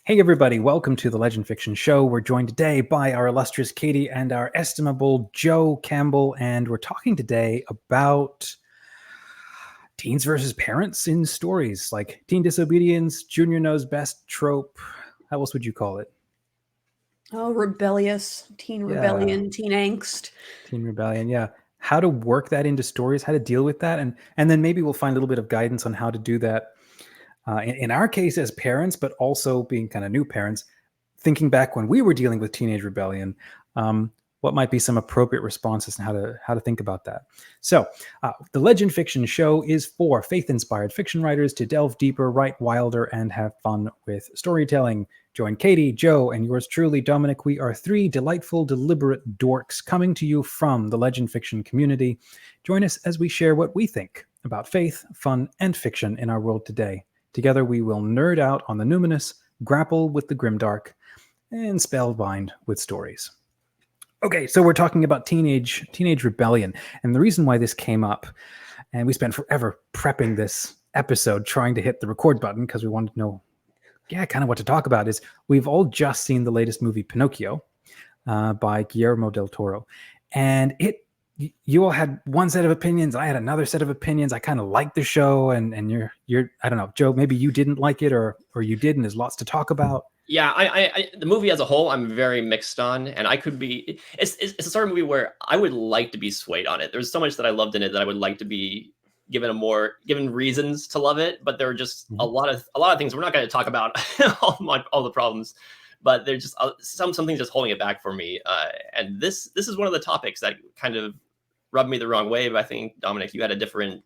Hey everybody, welcome to the Legend Fiction Show. We're joined today by our illustrious Katy and our estimable Joe Campbell, and we're talking today about teens versus parents in stories like teen disobedience, junior knows best trope. How else would you call it? Oh, rebellious, teen rebellion, teen angst. Teen rebellion, yeah. How to work that into stories, how to deal with that, and then maybe we'll find a little bit of guidance on how to do that. In our case as parents, but also being kind of new parents, thinking back when we were dealing with teenage rebellion, what might be some appropriate responses and how to think about that. So the Legend Fiction Show is for faith-inspired fiction writers to delve deeper, write wilder, and have fun with storytelling. Join Katy, Joe, and yours truly, Dominic. We are three delightful, deliberate dorks coming to you from the Legend Fiction community. Join us as we share what we think about faith, fun, and fiction in our world today. Together we will nerd out on the numinous, grapple with the grimdark, and spellbind with stories. Okay, so we're talking about teenage rebellion, and the reason why this came up, and we spent forever prepping this episode, trying to hit the record button because we wanted to know, kind of what to talk about, is we've all just seen the latest movie, Pinocchio, by Guillermo del Toro, and you all had one set of opinions. I had another set of opinions. I kind of liked the show, and you're I don't know, Joe, maybe you didn't like it, or you did, and there's lots to talk about. Yeah, I the movie as a whole, I'm very mixed on, and I could be. It's a sort of movie where I would like to be swayed on it. There's so much that I loved in it that I would like to be given reasons to love it. But there are just a lot of things we're not going to talk about all the problems. But there's just some things just holding it back for me. And this is one of the topics that kind of rubbed me the wrong way. But I think, Dominic, you had a different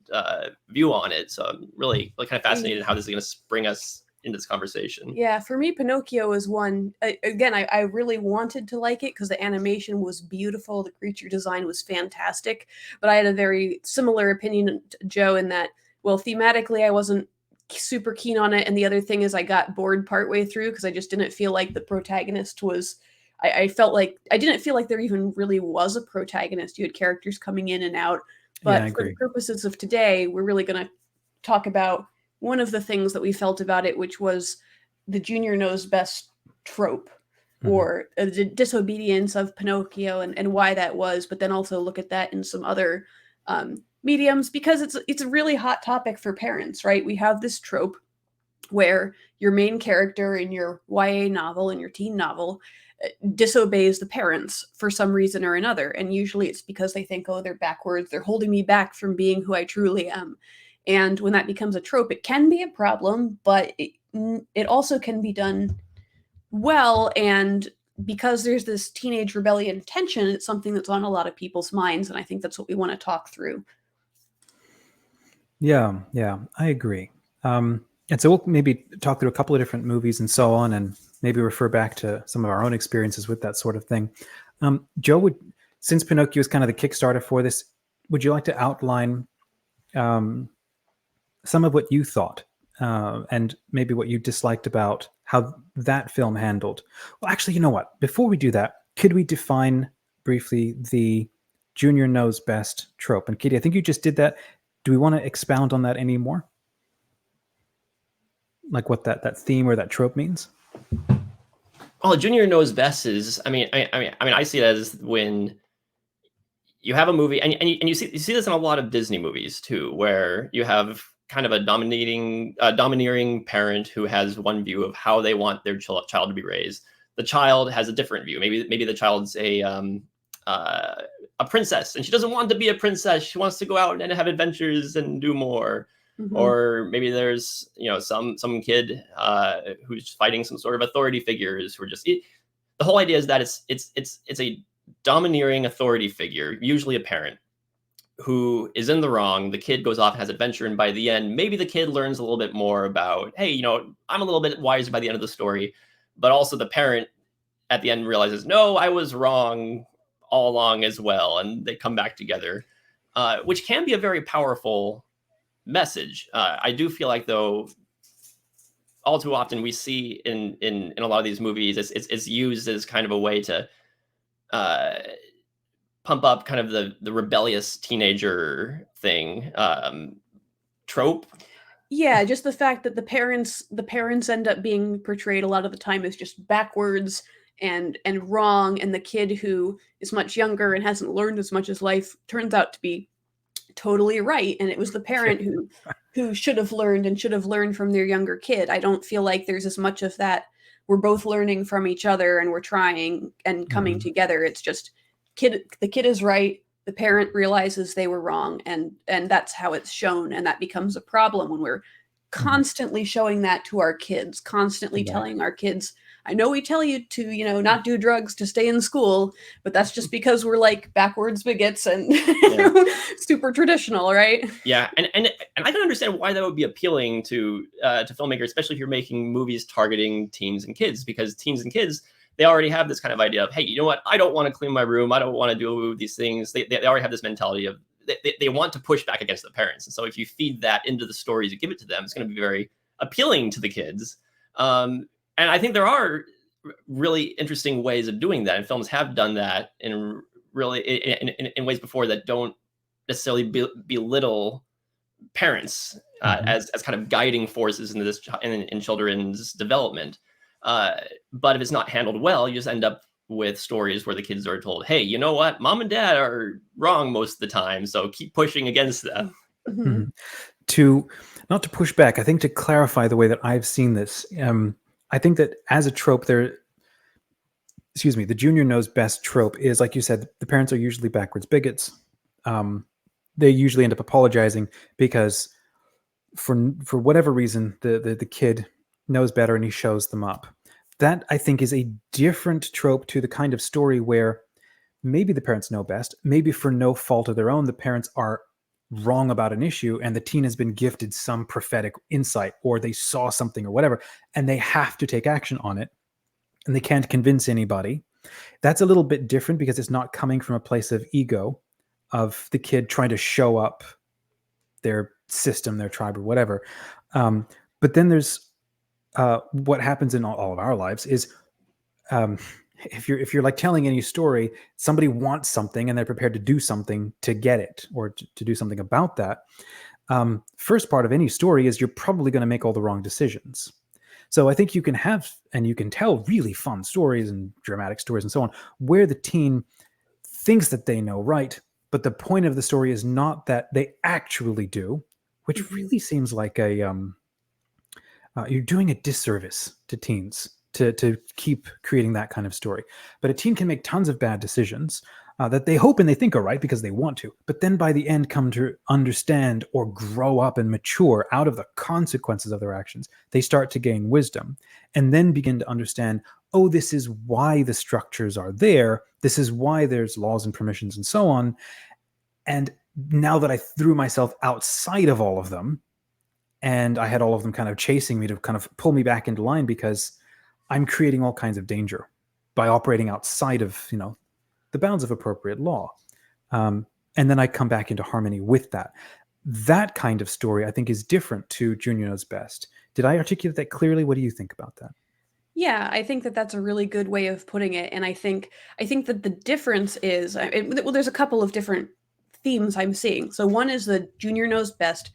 view on it, so I'm really kind of fascinated how this is going to bring us into this conversation. Yeah, for me, Pinocchio is one. Again, I really wanted to like it because the animation was beautiful, the creature design was fantastic. But I had a very similar opinion to Joe in that, well, thematically, I wasn't super keen on it, and the other thing is I got bored partway through because I just didn't feel like the protagonist was. I felt like I didn't feel like there even really was a protagonist. You had characters coming in and out, but for the purposes of today, we're really going to talk about one of the things that we felt about it, which was the junior knows best trope, or the disobedience of Pinocchio, and why that was, but then also look at that in some other mediums, because it's a really hot topic for parents, right? We have this trope where your main character in your YA novel, in your teen novel, disobeys the parents for some reason or another, and usually it's because they think, oh, they're backwards, they're holding me back from being who I truly am. And when that becomes a trope, it can be a problem, but it also can be done well. And because there's this teenage rebellion tension, it's something that's on a lot of people's minds. And I think that's what we want to talk through. Yeah, I agree. And so we'll maybe talk through a couple of different movies and so on, and maybe refer back to some of our own experiences with that sort of thing. Joe, since Pinocchio is kind of the Kickstarter for this, would you like to outline some of what you thought, and maybe what you disliked about how that film handled? Well, actually, you know what? Before we do that, could we define briefly the junior knows best trope? And Katy, I think you just did that. Do we want to expound on that anymore? Like what that theme or that trope means? Well, junior knows best is, I see it as when you have a movie, and you see this in a lot of Disney movies too, where you have kind of a domineering parent who has one view of how they want their child to be raised. The child has a different view. Maybe the child's a princess, and she doesn't want to be a princess. She wants to go out and have adventures and do more. Mm-hmm. Or maybe there's some kid who's fighting some sort of authority figures who are just. The whole idea is that it's a domineering authority figure, usually a parent, who is in the wrong. The kid goes off and has adventure, and by the end, maybe the kid learns a little bit more about, hey, I'm a little bit wiser by the end of the story. But also the parent at the end realizes, no, I was wrong all along as well, and they come back together, which can be a very powerful message. I do feel like, though, all too often we see in a lot of these movies, it's used as kind of a way to pump up kind of the rebellious teenager thing, trope. Yeah, just the fact that the parents end up being portrayed a lot of the time as just backwards and wrong, and the kid who is much younger and hasn't learned as much as life turns out to be totally right, and it was the parent who should have learned and should have learned from their younger kid. I don't feel like there's as much of that. We're both learning from each other and we're trying and coming Mhm. together. It's just the kid is right, the parent realizes they were wrong, and that's how it's shown, and that becomes a problem when we're Mhm. constantly showing that to our kids, constantly Right. telling our kids, I know we tell you to, not do drugs to stay in school, but that's just because we're like backwards bigots and Yeah. super traditional, right? Yeah, and I can understand why that would be appealing to filmmakers, especially if you're making movies targeting teens and kids, because teens and kids, they already have this kind of idea of, hey, you know what? I don't want to clean my room. I don't want to do these things. They already have this mentality of they want to push back against the parents. And so if you feed that into the stories, you give it to them, it's going to be very appealing to the kids. And I think there are really interesting ways of doing that, and films have done that in ways before that don't necessarily belittle parents Mhm. as kind of guiding forces into in children's development. But if it's not handled well, you just end up with stories where the kids are told, "Hey, you know what? Mom and dad are wrong most of the time, so keep pushing against them." Mhm. Mhm. To not to push back, I think to clarify the way that I've seen this, I think that as a trope, the junior knows best trope is, like you said, the parents are usually backwards bigots. Um, they usually end up apologizing because for whatever reason, the kid knows better and he shows them up. That I think is a different trope to the kind of story where maybe the parents know best, maybe for no fault of their own, the parents are wrong about an issue and the teen has been gifted some prophetic insight or they saw something or whatever and they have to take action on it and they can't convince anybody. That's a little bit different because it's not coming from a place of ego of the kid trying to show up their system, their tribe, or whatever. Um, but then there's what happens in all of our lives is um, if you're like telling any story, somebody wants something and they're prepared to do something to get it or to do something about that. First part of any story is you're probably going to make all the wrong decisions. So I think you can have and you can tell really fun stories and dramatic stories and so on where the teen thinks that they know right, but the point of the story is not that they actually do, which Mhm. really seems like you're doing a disservice to teens to keep creating that kind of story. But a teen can make tons of bad decisions that they hope and they think are right because they want to, but then by the end come to understand or grow up and mature out of the consequences of their actions. They start to gain wisdom and then begin to understand, oh, this is why the structures are there. This is why there's laws and permissions and so on. And now that I threw myself outside of all of them, and I had all of them kind of chasing me to kind of pull me back into line because I'm creating all kinds of danger by operating outside of the bounds of appropriate law. And then I come back into harmony with that. That kind of story, I think, is different to Junior Knows Best. Did I articulate that clearly? What do you think about that? Yeah, I think that that's a really good way of putting it, and I think that the difference is, well, there's a couple of different themes I'm seeing. So one is the junior knows best,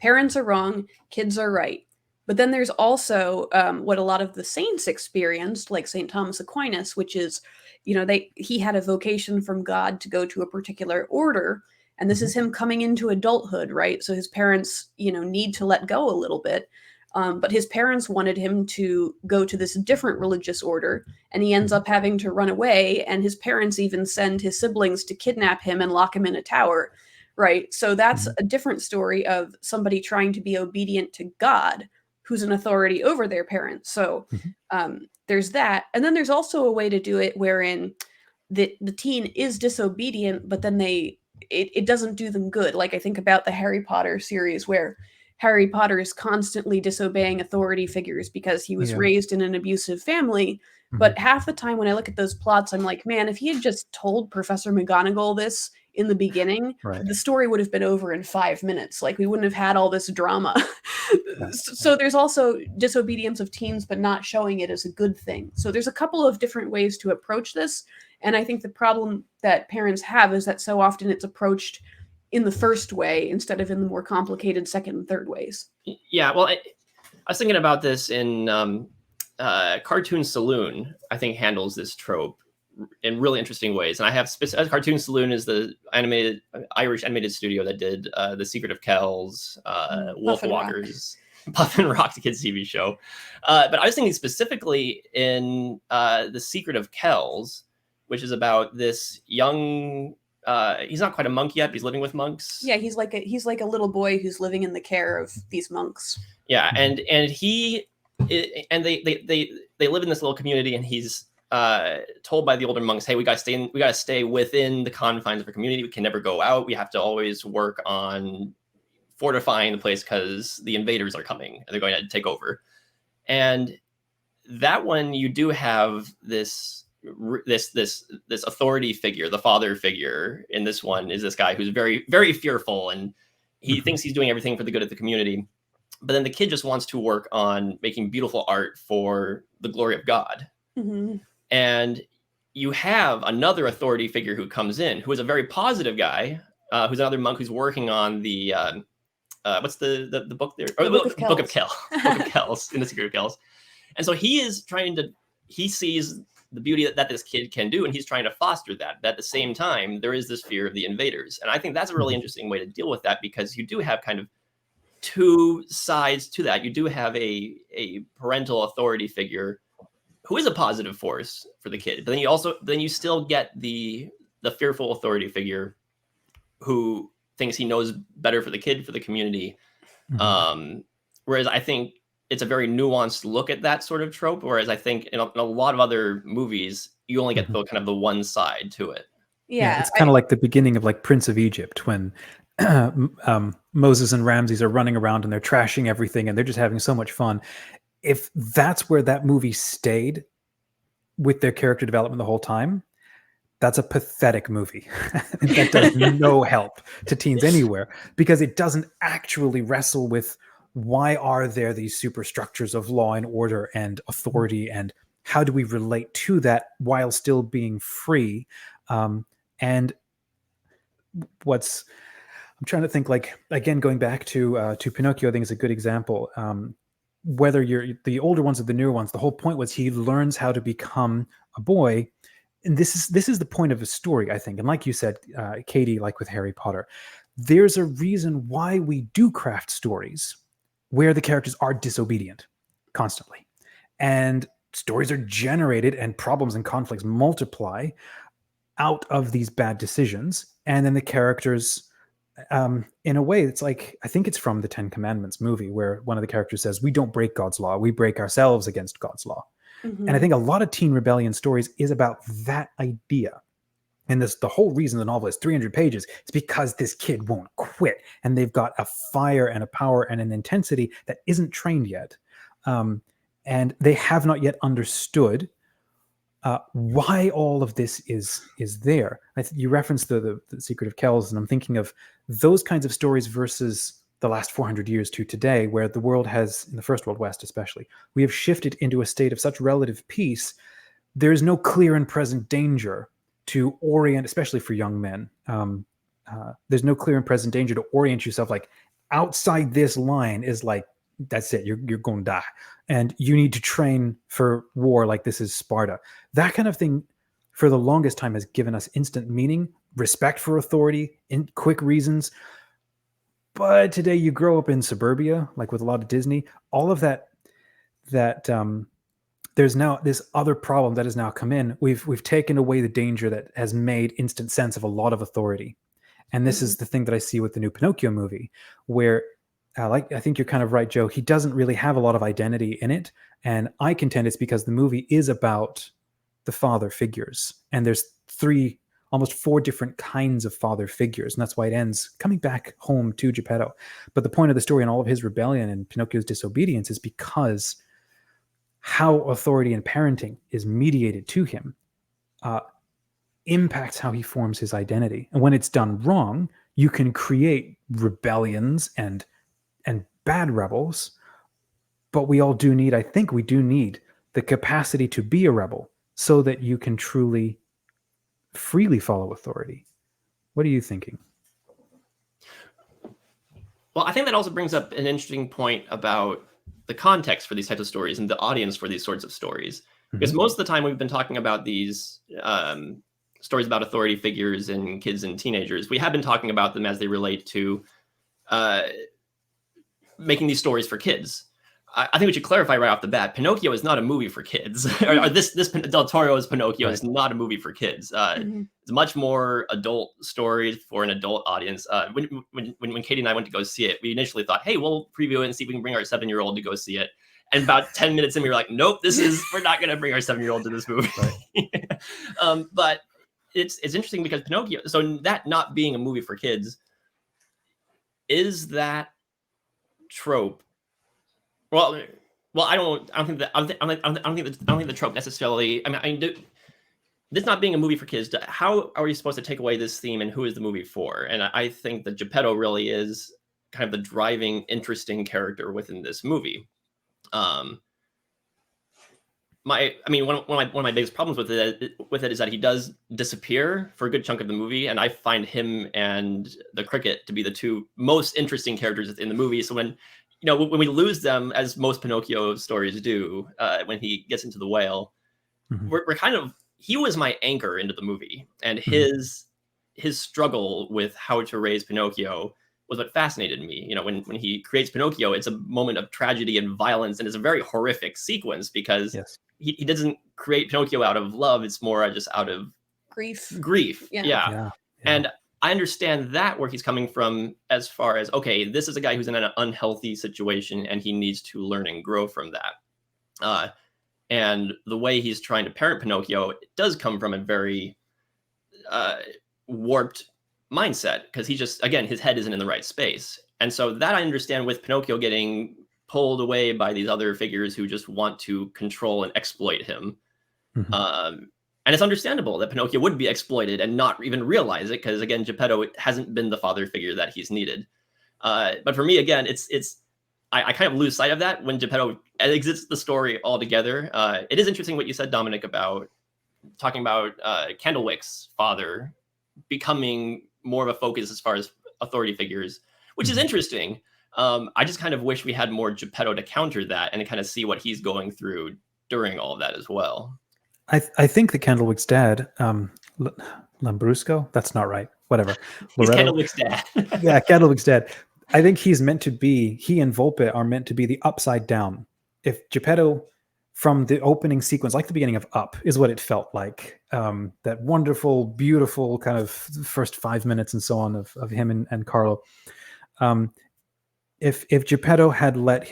parents are wrong, kids are right. But then there's also what a lot of the saints experienced, like Saint Thomas Aquinas, which is, he had a vocation from God to go to a particular order, and this Mhm. is him coming into adulthood, right? So his parents, need to let go a little bit, but his parents wanted him to go to this different religious order, and he ends Mhm. up having to run away. And his parents even send his siblings to kidnap him and lock him in a tower, right? So that's Mhm. a different story of somebody trying to be obedient to God, who's an authority over their parents. So Mhm. there's that. And then there's also a way to do it wherein the teen is disobedient, but then it doesn't do them good. Like I think about the Harry Potter series where Harry Potter is constantly disobeying authority figures because he was Yeah. raised in an abusive family. Mhm. But half the time when I look at those plots, I'm like, man, if he had just told Professor McGonagall this in the beginning, Right. the story would have been over in 5 minutes. Like we wouldn't have had all this drama. Yeah. So there's also disobedience of teens, but not showing it as a good thing. So there's a couple of different ways to approach this. And I think the problem that parents have is that so often it's approached in the first way instead of in the more complicated second and third ways. Yeah, well, I was thinking about this in Cartoon Saloon. I think handles this trope in really interesting ways. And I have Cartoon Saloon is the Irish animated studio that did The Secret of Kells, Wolf Walkers, Puff and Rock, the kids TV show. But I was thinking specifically in The Secret of Kells, which is about this young. He's not quite a monk yet, but he's living with monks. Yeah, he's like a little boy who's living in the care of these monks. Yeah, and they live in this little community, and he's told by the older monks, "Hey, we gotta stay within the confines of our community. We can never go out. We have to always work on fortifying the place because the invaders are coming and they're going to take over." And that one, you do have this authority figure. The father figure in this one is this guy who's very, very fearful, and he thinks he's doing everything for the good of the community. But then the kid just wants to work on making beautiful art for the glory of God. Mm-hmm. And you have another authority figure who comes in, who is a very positive guy, who's another monk who's working on the what's the book there? The Book of Kells. Book of Kells, in the Secret of Kells. And so he sees the beauty that this kid can do, and he's trying to foster that. But at the same time, there is this fear of the invaders. And I think that's a really interesting way to deal with that, because you do have kind of two sides to that. You do have a parental authority figure who is a positive force for the kid, but then you still get the fearful authority figure who thinks he knows better for the kid, for the community. Whereas I think it's a very nuanced look at that sort of trope. Whereas I think in a lot of other movies, you only get the one side to it. Yeah, it's kind of like the beginning of like Prince of Egypt, when Moses and Ramses are running around and they're trashing everything and they're just having so much fun. If that's where that movie stayed with their character development the whole time, that's a pathetic movie. That does no help to teens anywhere, because it doesn't actually wrestle with why are there these superstructures of law and order and authority, and how do we relate to that while still being free. And I'm trying to think, like, again, going back to Pinocchio, I think is a good example. Whether you're the older ones or the newer ones, the whole point was he learns how to become a boy. And this is the point of a story, I think. And like you said, Katy, like with Harry Potter, there's a reason why we do craft stories where the characters are disobedient constantly. And stories are generated and problems and conflicts multiply out of these bad decisions. And then the characters, in a way, it's like, I think it's from the Ten Commandments movie, where one of the characters says, we don't break God's law, we break ourselves against God's law. And I think a lot of teen rebellion stories is about that idea. And the whole reason the novel is 300 pages is because this kid won't quit. And they've got a fire and a power and an intensity that isn't trained yet. And they have not yet understood why all of this is there. You referenced the Secret of Kells, and I'm thinking of those kinds of stories versus the last 400 years to today, where the world has, in the First World West especially, we have shifted into a state of such relative peace. There is no clear and present danger to orient, especially for young men. There's no clear and present danger to orient yourself, like, outside this line is like, that's it, you're going to die. And you need to train for war like this is Sparta. That kind of thing, for the longest time, has given us instant meaning, respect for authority, in quick reasons. But today you grow up in suburbia, like with a lot of Disney, all of that there's now this other problem that has now come in. We've taken away the danger that has made instant sense of a lot of authority. And this is the thing that I see with the new Pinocchio movie, where I think you're kind of right, Joe. He doesn't really have a lot of identity in it. And I contend it's because the movie is about the father figures. And there's almost four different kinds of father figures. And that's why it ends coming back home to Geppetto. But the point of the story and all of his rebellion and Pinocchio's disobedience is because how authority and parenting is mediated to him impacts how he forms his identity. And when it's done wrong, you can create rebellions and bad rebels. But we all do need, I think we do need the capacity to be a rebel so that you can truly freely follow authority. What are you thinking? Well, I think that also brings up an interesting point about the context for these types of stories and the audience for these sorts of stories. Because most of the time we've been talking about these stories about authority figures and kids and teenagers. We have been talking about them as they relate to making these stories for kids. I think we should clarify right off the bat: Pinocchio is not a movie for kids. or this Del Toro's Pinocchio is not a movie for kids. It's a much more adult story for an adult audience. When Katie and I went to go see it, we initially thought, "Hey, we'll preview it and see if we can bring our 7-year-old to go see it." And about 10 minutes in, we were like, "Nope, we're not going to bring our 7-year-old to this movie." Right. But it's interesting because Pinocchio. So that not being a movie for kids, is that trope? Well, I don't think the trope necessarily. This not being a movie for kids. How are we supposed to take away this theme, and who is the movie for? And I think that Geppetto really is kind of the driving, interesting character within this movie. One of my biggest problems with it is that he does disappear for a good chunk of the movie, and I find him and the cricket to be the two most interesting characters in the movie. So when we lose them, as most Pinocchio stories do, when he gets into the whale, we're kind of, he was my anchor into the movie, and his struggle with how to raise Pinocchio was what fascinated me. When he creates Pinocchio, it's a moment of tragedy and violence, and it's a very horrific sequence because he doesn't create Pinocchio out of love. It's more just out of grief. Yeah. And I understand that where he's coming from, as far as, okay, this is a guy who's in an unhealthy situation and he needs to learn and grow from that. And the way he's trying to parent Pinocchio, it does come from a very warped mindset, because his head isn't in the right space. And so that I understand, with Pinocchio getting pulled away by these other figures who just want to control and exploit him. And it's understandable that Pinocchio would be exploited and not even realize it, because, again, Geppetto hasn't been the father figure that he's needed. But for me, again, I kind of lose sight of that when Geppetto exits the story altogether. It is interesting what you said, Dominic, about talking about Candlewick's father becoming more of a focus as far as authority figures, which is interesting. I just kind of wish we had more Geppetto to counter that and to kind of see what he's going through during all of that as well. I think the Candlewick's dad, Lambrusco, that's not right. Whatever. He's Candlewick's dad. Yeah, Candlewick's dad. I think he and Volpe are meant to be the upside down. If Geppetto, from the opening sequence, like the beginning of Up, is what it felt like. That wonderful, beautiful kind of first 5 minutes and so on of him and Carlo. If Geppetto had let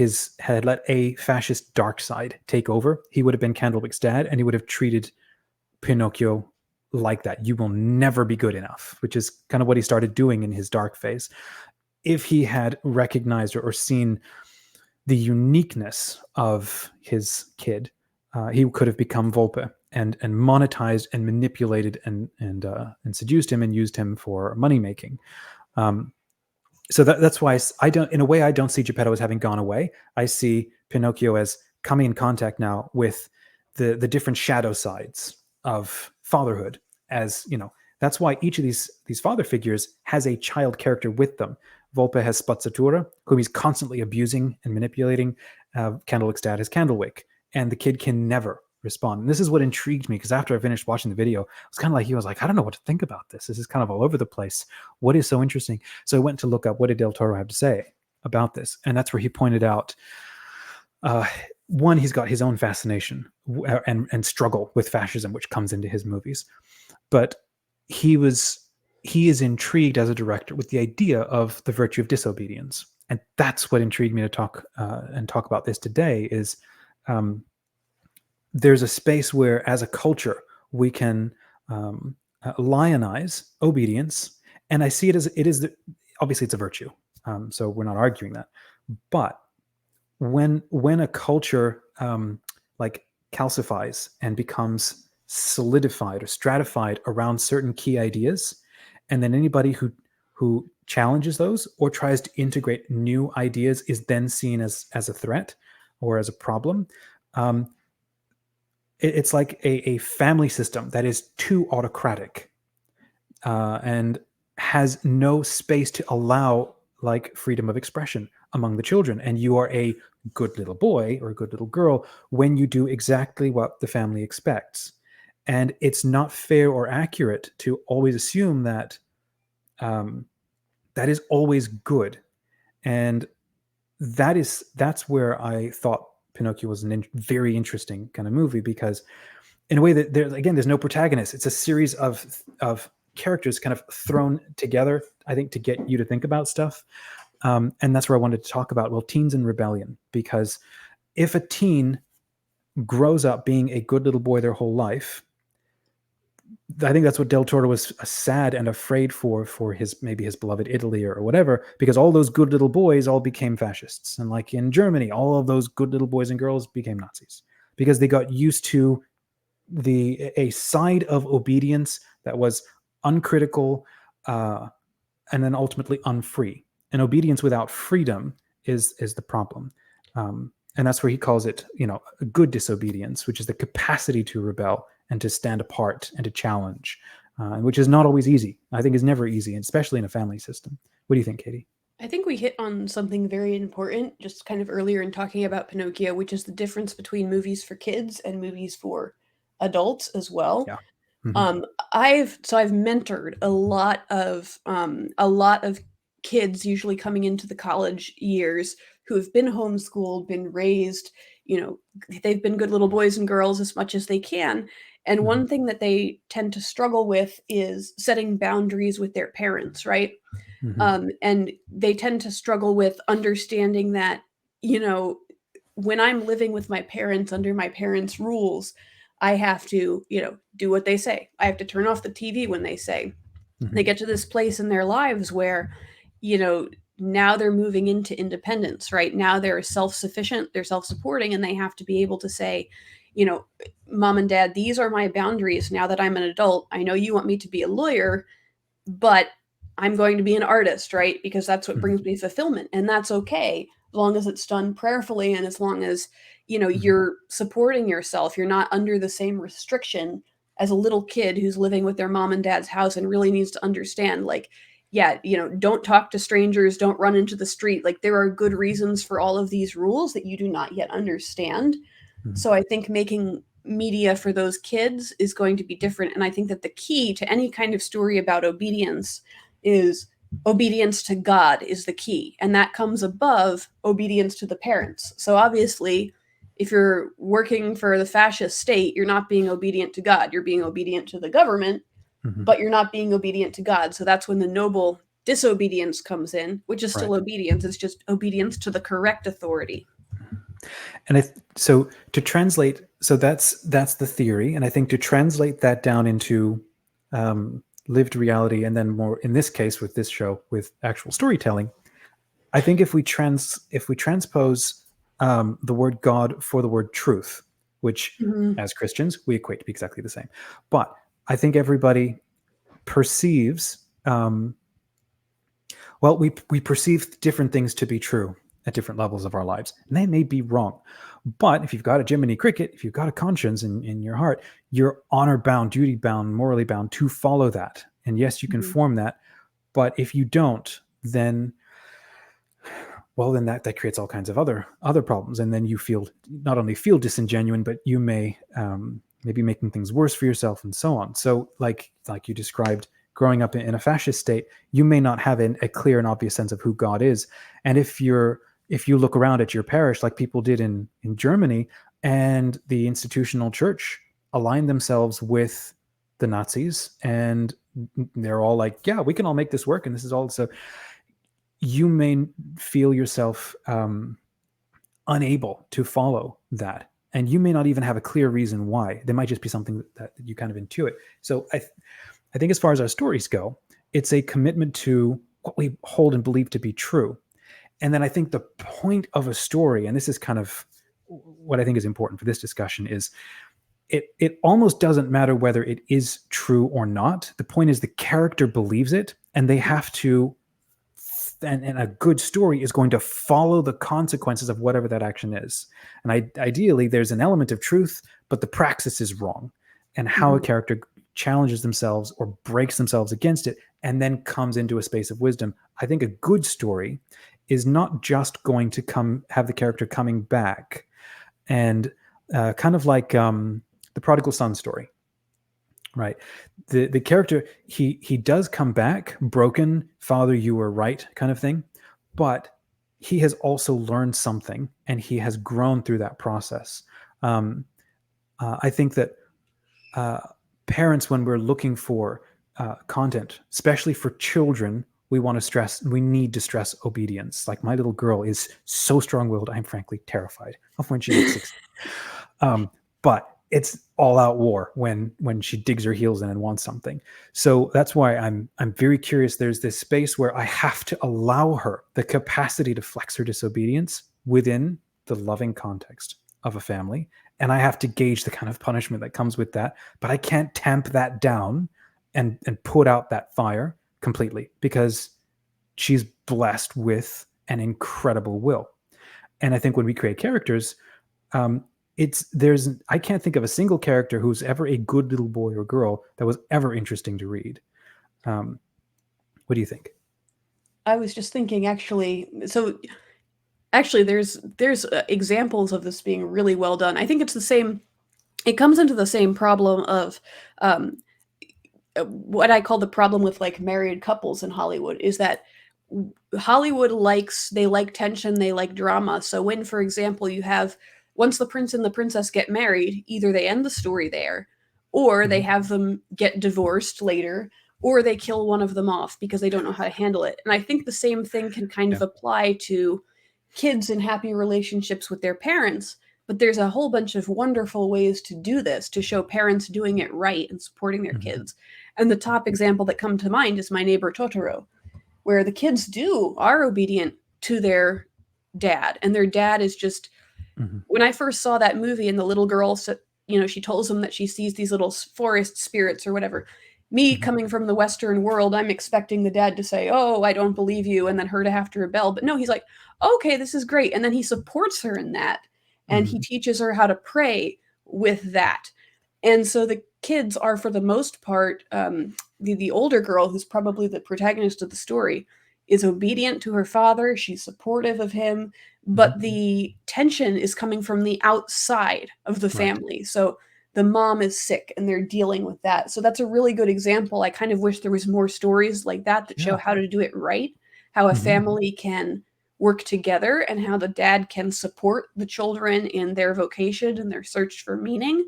a fascist dark side take over, he would have been Candlewick's dad, and he would have treated Pinocchio like that. You will never be good enough, which is kind of what he started doing in his dark phase. If he had recognized or seen the uniqueness of his kid, he could have become Volpe and monetized and manipulated and seduced him and used him for money making. So that's why I don't see Geppetto as having gone away. I see Pinocchio as coming in contact now with the different shadow sides of fatherhood. That's why each of these father figures has a child character with them. Volpe has Spazzatura, whom he's constantly abusing and manipulating. Candlewick's dad has Candlewick, and the kid can never respond. And this is what intrigued me, because after I finished watching the video, it was kind of like, he was like, I don't know what to think about this. This is kind of all over the place. What is so interesting? So I went to look up, what did Del Toro have to say about this? And that's where he pointed out, one, he's got his own fascination and struggle with fascism, which comes into his movies. But he is intrigued as a director with the idea of the virtue of disobedience. And that's what intrigued me to talk about this today is, there's a space where, as a culture, we can lionize obedience, and I see it as obviously it's a virtue. So we're not arguing that, but when a culture like calcifies and becomes solidified or stratified around certain key ideas, and then anybody who challenges those or tries to integrate new ideas is then seen as a threat or as a problem. It's like a family system that is too autocratic and has no space to allow like freedom of expression among the children. And you are a good little boy or a good little girl when you do exactly what the family expects. And it's not fair or accurate to always assume that that is always good. And that's where I thought Pinocchio was a very interesting kind of movie, because in a way that there's no protagonist. It's a series of characters kind of thrown together, I think, to get you to think about stuff. And that's where I wanted to talk about, well, teens in rebellion, because if a teen grows up being a good little boy their whole life, I think that's what Del Toro was sad and afraid for his beloved Italy or whatever, because all those good little boys all became fascists. And like in Germany, all of those good little boys and girls became Nazis because they got used to a side of obedience that was uncritical and then ultimately unfree. And obedience without freedom is the problem. And that's where he calls it, a good disobedience, which is the capacity to rebel and to stand apart and to challenge, which is not always easy. I think is never easy, especially in a family system. What do you think, Katie? I think we hit on something very important just kind of earlier in talking about Pinocchio, which is the difference between movies for kids and movies for adults as well. Yeah. Mm-hmm. I've mentored a lot of kids, usually coming into the college years, who have been homeschooled, been raised, they've been good little boys and girls as much as they can. And Mm-hmm. one thing that they tend to struggle with is setting boundaries with their parents, right? Mm-hmm. And they tend to struggle with understanding that, when I'm living with my parents under my parents' rules, I have to, do what they say. I have to turn off the TV when they say. Mm-hmm. They get to this place in their lives where, now they're moving into independence, right? Now they're self-sufficient, they're self-supporting, and they have to be able to say, Mom and Dad, these are my boundaries now that I'm an adult. I know you want me to be a lawyer, but I'm going to be an artist, right? Because that's what brings me fulfillment. And that's okay, as long as it's done prayerfully and as long as, you're supporting yourself. You're not under the same restriction as a little kid who's living with their mom and dad's house and really needs to understand, like, yeah, don't talk to strangers, don't run into the street. Like, there are good reasons for all of these rules that you do not yet understand. Mm-hmm. So I think making media for those kids is going to be different. And I think that the key to any kind of story about obedience is obedience to God is the key. And that comes above obedience to the parents. So obviously, if you're working for the fascist state, you're not being obedient to God. You're being obedient to the government, Mm-hmm. but you're not being obedient to God. So that's when the noble disobedience comes in, which is still obedience. It's just obedience to the correct authority. And so to translate, so that's the theory, and I think to translate that down into lived reality, and then more in this case with this show with actual storytelling, I think if we transpose the word God for the word truth, which as Christians we equate to be exactly the same, but I think everybody perceives we perceive different things to be true at different levels of our lives, and they may be wrong. But if you've got a Jiminy Cricket, if you've got a conscience in your heart, you're honor bound, duty bound, morally bound to follow that. And yes, you can form that, but if you don't, then that creates all kinds of other problems, and then you not only feel disingenuine, but you may be making things worse for yourself, and so on. So, like you described, growing up in a fascist state, you may not have a clear and obvious sense of who God is, and if you look around at your parish, like people did in Germany, and the institutional church aligned themselves with the Nazis, and they're all like, yeah, we can all make this work, and this is all. So you may feel yourself unable to follow that, and you may not even have a clear reason why. There might just be something that you kind of intuit. So I think as far as our stories go, it's a commitment to what we hold and believe to be true. And then I think the point of a story, and this is kind of what I think is important for this discussion, is it almost doesn't matter whether it is true or not. The point is the character believes it, and they have to, and a good story is going to follow the consequences of whatever that action is. And ideally, there's an element of truth, but the praxis is wrong. and how a character challenges themselves or breaks themselves against it and then comes into a space of wisdom. I think a good story is not just going to have the character coming back and kind of like the prodigal son story, right? The character, he does come back broken, father, you were right, kind of thing, but he has also learned something and he has grown through that process. I think that parents, when we're looking for content, especially for children, we need to stress obedience. Like, my little girl is so strong-willed, I'm frankly terrified of when she gets 16. But it's all out war when she digs her heels in and wants something. So that's why I'm very curious. There's this space where I have to allow her the capacity to flex her disobedience within the loving context of a family. And I have to gauge the kind of punishment that comes with that. But I can't tamp that down and put out that fire completely, because she's blessed with an incredible will. And I think when we create characters, I can't think of a single character who's ever a good little boy or girl that was ever interesting to read. What do you think? I was just thinking, actually. So actually, there's examples of this being really well done. I think it's the same. It comes into the same problem of what I call the problem with like married couples in Hollywood, is that Hollywood like tension, they like drama. So when, for example, you have, once the prince and the princess get married, either they end the story there, or they have them get divorced later, or they kill one of them off because they don't know how to handle it. And I think the same thing can kind of apply to kids in happy relationships with their parents. But there's a whole bunch of wonderful ways to do this, to show parents doing it right and supporting their kids. And the top example that come to mind is My Neighbor Totoro, where the kids are obedient to their dad, and their dad is just, when I first saw that movie and the little girl, she tells them that she sees these little forest spirits or whatever. Me coming from the Western world, I'm expecting the dad to say, "Oh, I don't believe you," and then her to have to rebel. But no, he's like, "Okay, this is great." And then he supports her in that. And he teaches her how to pray with that. And so the kids are, for the most part, the older girl, who's probably the protagonist of the story, is obedient to her father. She's supportive of him. But the tension is coming from the outside of the family. So the mom is sick and they're dealing with that. So that's a really good example. I kind of wish there was more stories like that show how to do it right, how a family can work together, and how the dad can support the children in their vocation and their search for meaning.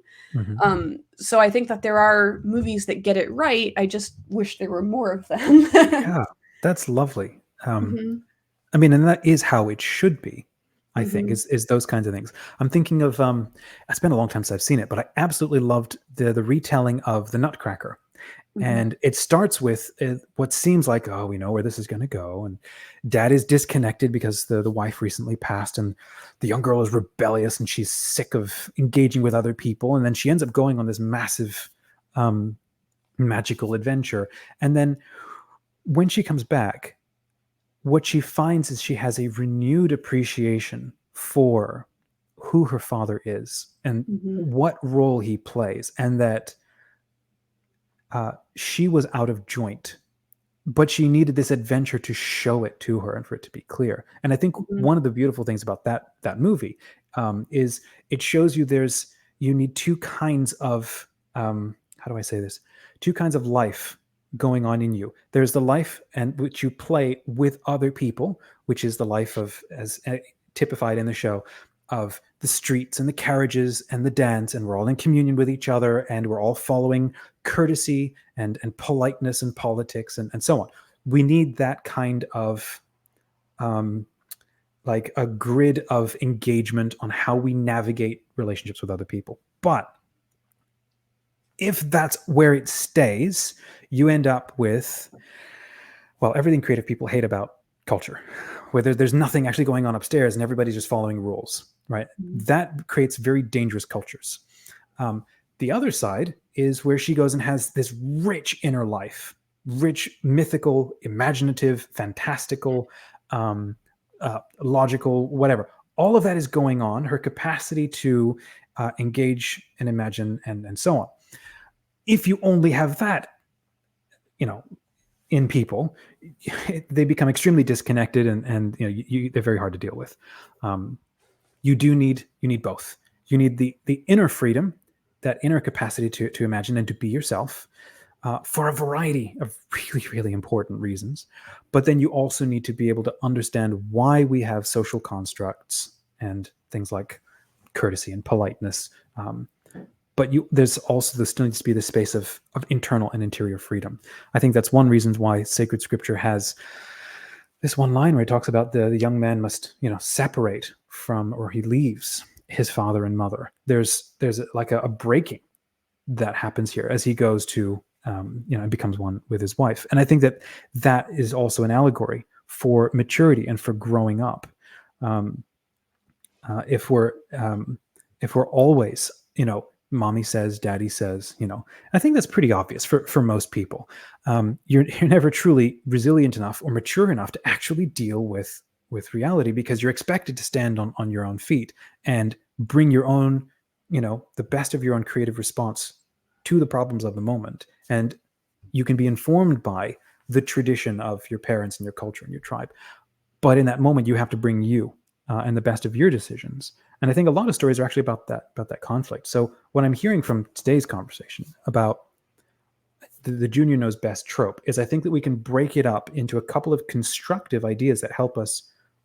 So I think that there are movies that get it right. I just wish there were more of them. Yeah, that's lovely. I mean, and that is how it should be, I think, is those kinds of things. I'm thinking of, it's been a long time since I've seen it, but I absolutely loved the retelling of the Nutcracker. And it starts with what seems like, oh, we know where this is going to go. And dad is disconnected because the wife recently passed, and the young girl is rebellious and she's sick of engaging with other people. And then she ends up going on this massive magical adventure. And then when she comes back, what she finds is she has a renewed appreciation for who her father is and what role he plays, and that she was out of joint, but she needed this adventure to show it to her and for it to be clear. And I think one of the beautiful things about that movie is it shows you you need two kinds of, how do I say this? Two kinds of life going on in you. There's the life and which you play with other people, which is the life of, as typified in the show, of the streets and the carriages and the dance, and we're all in communion with each other, and we're all following courtesy and politeness and politics and so on. We need that kind of like a grid of engagement on how we navigate relationships with other people. But if that's where it stays, you end up with, well, everything creative people hate about culture, where there's nothing actually going on upstairs and everybody's just following rules, right? That creates very dangerous cultures. The other side is where she goes and has this rich inner life, rich, mythical, imaginative, fantastical, logical, whatever. All of that is going on, her capacity to engage and imagine and so on. if you only have that, in people, they become extremely disconnected, and they're very hard to deal with. You need both. You need the inner freedom, that inner capacity to imagine and to be yourself, for a variety of really, really important reasons. But then you also need to be able to understand why we have social constructs and things like courtesy and politeness. But there's also, there still needs to be this space of internal and interior freedom. I think that's one reason why sacred scripture has this one line where it talks about the young man must, separate from, or he leaves his father and mother. There's like a breaking that happens here as he goes to, and becomes one with his wife. And I think that is also an allegory for maturity and for growing up. If we're always, mommy says, daddy says, I think that's pretty obvious for most people. You're never truly resilient enough or mature enough to actually deal with reality, because you're expected to stand on your own feet and bring your own, the best of your own creative response to the problems of the moment. And you can be informed by the tradition of your parents and your culture and your tribe. But in that moment, you have to bring you and the best of your decisions. And I think a lot of stories are actually about that conflict. So what I'm hearing from today's conversation about the junior knows best trope is, I think that we can break it up into a couple of constructive ideas that help us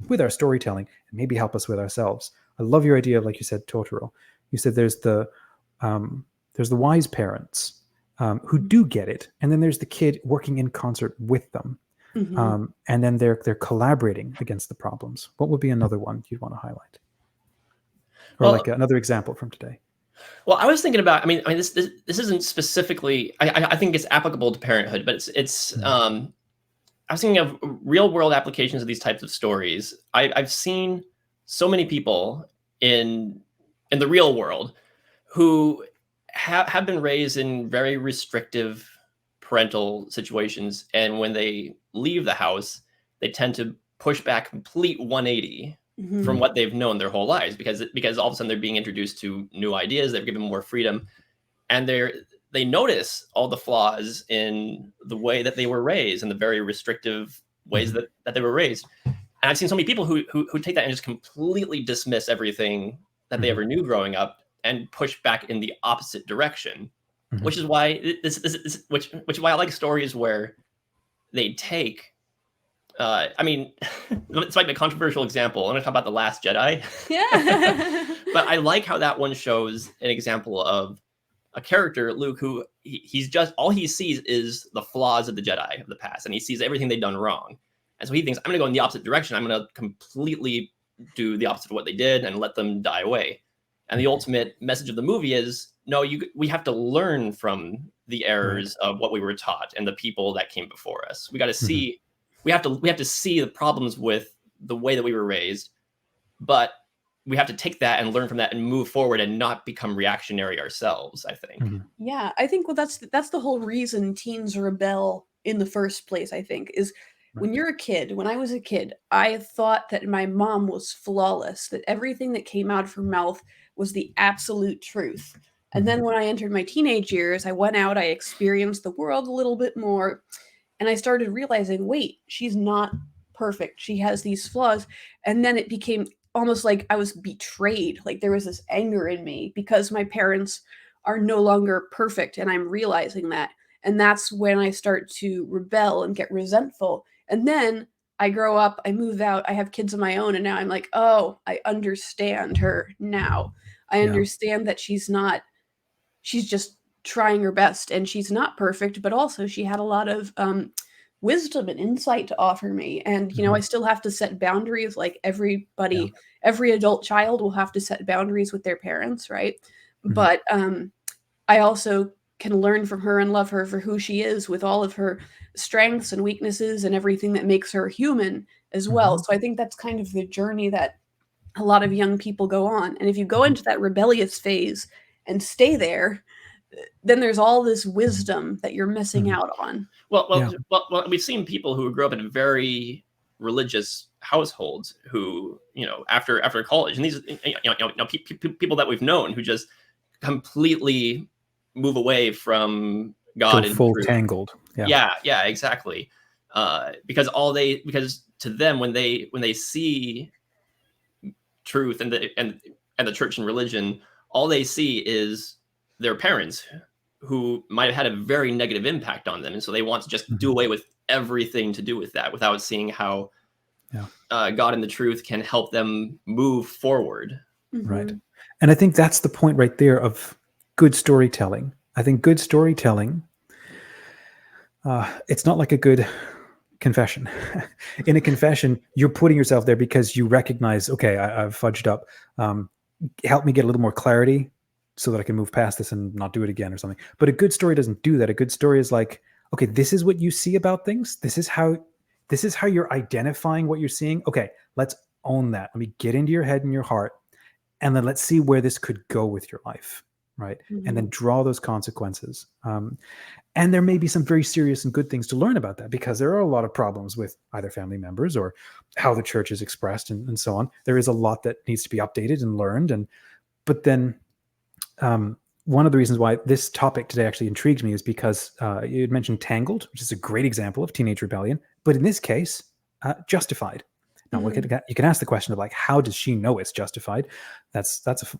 with our storytelling and maybe help us with ourselves. I love your idea of, like you said, Totoro. You said there's the wise parents who do get it, and then there's the kid working in concert with them. Mm-hmm. And then they're collaborating against the problems. What would be another one you'd want to highlight? Or like another example from today? Well, I was thinking about, this isn't specifically, I think it's applicable to parenthood, but it's I was thinking of real world applications of these types of stories. I've seen so many people in the real world who have been raised in very restrictive parental situations, and when they leave the house, they tend to push back complete 180 from what they've known their whole lives, because all of a sudden they're being introduced to new ideas, they're given more freedom, and they notice all the flaws in the way that they were raised and the very restrictive ways that they were raised. And I've seen so many people who take that and just completely dismiss everything that they ever knew growing up and push back in the opposite direction. Which is why which is why I like stories where they take. It's like a controversial example. I'm going to talk about The Last Jedi. Yeah. But I like how that one shows an example of a character, Luke, who he's just, all he sees is the flaws of the Jedi of the past, and he sees everything they've done wrong. And so he thinks, I'm going to go in the opposite direction. I'm going to completely do the opposite of what they did and let them die away. And the ultimate message of the movie is, no, we have to learn from the errors of what we were taught and the people that came before us. We got to see, we have to see the problems with the way that we were raised, but we have to take that and learn from that and move forward and not become reactionary ourselves, I think. Yeah, I think that's the whole reason teens rebel in the first place, I think, is when you're a kid. When I was a kid, I thought that my mom was flawless, that everything that came out of her mouth was the absolute truth. And then when I entered my teenage years, I went out, I experienced the world a little bit more, and I started realizing, wait, she's not perfect. She has these flaws. And then it became almost like I was betrayed. Like there was this anger in me because my parents are no longer perfect, and I'm realizing that. And that's when I start to rebel and get resentful. And then I grow up, I move out, I have kids of my own, and now I'm like, oh, I understand her now. I understand that she's just trying her best, and she's not perfect, but also she had a lot of wisdom and insight to offer me. And, I still have to set boundaries like everybody, every adult child will have to set boundaries with their parents, right? But I also can learn from her and love her for who she is, with all of her strengths and weaknesses and everything that makes her human as well. So I think that's kind of the journey that a lot of young people go on. And if you go into that rebellious phase and stay there, then there's all this wisdom that you're missing out on. Well, we've seen people who grew up in very religious households who, after college, and these, people that we've known who just completely move away from Go God and full truth. Tangled. Yeah. Yeah, exactly. Because to them, when they see truth and the church and religion, all they see is their parents who might have had a very negative impact on them, and so they want to just do away with everything to do with that without seeing how God and the truth can help them move forward. Right. And I think that's the point right there of good storytelling. I think good storytelling, it's not like a good confession. In a confession, you're putting yourself there because you recognize, okay, I've fudged up. Help me get a little more clarity so that I can move past this and not do it again or something. But a good story doesn't do that. A good story is like, okay, this is what you see about things. This is how you're identifying what you're seeing. Okay, let's own that. Let me get into your head and your heart, and then let's see where this could go with your life, right? And then draw those consequences. And there may be some very serious and good things to learn about that, because there are a lot of problems with either family members or how the church is expressed and so on. There is a lot that needs to be updated and learned. But then one of the reasons why this topic today actually intrigues me is because you had mentioned Tangled, which is a great example of teenage rebellion, but in this case, justified. Now, you can ask the question of like, how does she know it's justified?